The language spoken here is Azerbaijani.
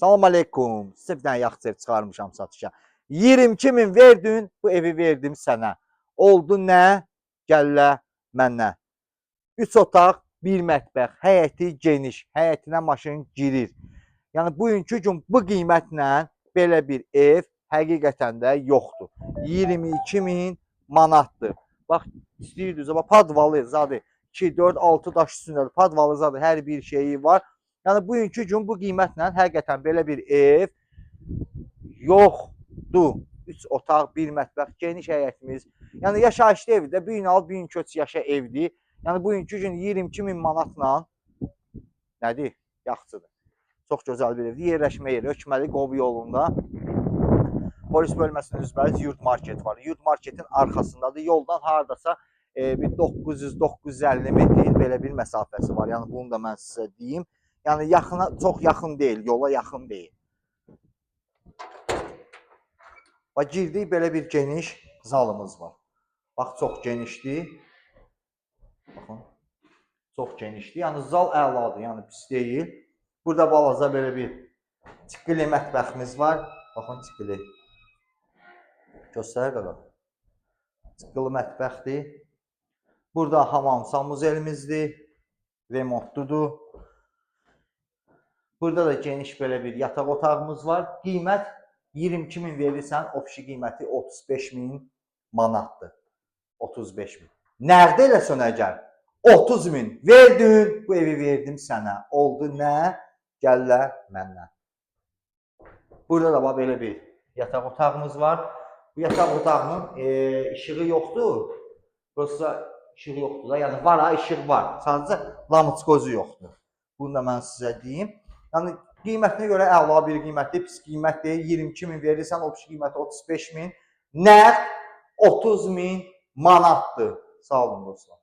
Salam aleykum. Sizə bir dənə yaxşı ev çıxarmışam satışa. 22.000 verdin, bu evi verdim sənə. Oldu nə? Gəllə məndən. 3 otaq, 1 mətbəx, həyəti geniş, həyətinə maşın girir. Yəni bugünkü gün bu qiymətlə belə bir ev həqiqətən də yoxdur. 22.000 manatdır. Bax, istəyirdiniz, amma padvalı zadı 2, 4, 6 daş üstündədir. Padvalı zadı hər bir şeyi var. Yəni bugünkü gün bu qiymətlə həqiqətən belə bir ev yoxdur. 3 otaq, 1 mətbəx, geniş həyətimiz. Yəni yaşayışlı evdə bir gün al, bir gün köç yaşa evdir. Yəni bugünkü gün 22.000 manatla nədir? Yaxşıdır. Çox gözəl bir evdir. Yerləşmə yeri Hökməli Qobu yolunda. Polis bölməsinin üzbəyiz Yurd Market var. Yurd Marketin arxasındadır. Yoldan hardasa bir 900-950 metr belə bir məsafəsi var. Yəni bunu da mən sizə deyim. Yəni yaxına, çox yaxın deyil, yola yaxın deyil. Bax, girdik, belə bir geniş zalımız var. Bax, çox genişdir. Baxın, çox genişdir. Yəni zal əladır, yəni pis deyil. Burada balaca belə bir tikili mətbəximiz var. Baxın, tikili. Göstərir qədər. Tikili mətbəxdir. Burada hamam samuzelimizdir. Remontludur. Burada da geniş belə bir yataq otağımız var. Qiymət 22.000 verirsən, ofisi qiyməti 35.000 manatdır. 35.000. Nerede elə sönəcək? 30.000 verdin, bu evi verdim sənə. Oldu nə? Gəllə məndən. Burada da belə bir yataq otağımız var. Bu yataq otağının işığı yoxdur. Burası işığı yoxdur da, yəni var ha, işıq var. Sadəcə lamıçkozu yoxdur. Bunu da mən sizə deyim. Yəni qiymətinə görə əla bir qiymətdir, pis qiymət deyil. 22.000 verirsən, o pis qiyməti 35.000. Nəğd 30.000 manatdır. Sağ olun dostlar.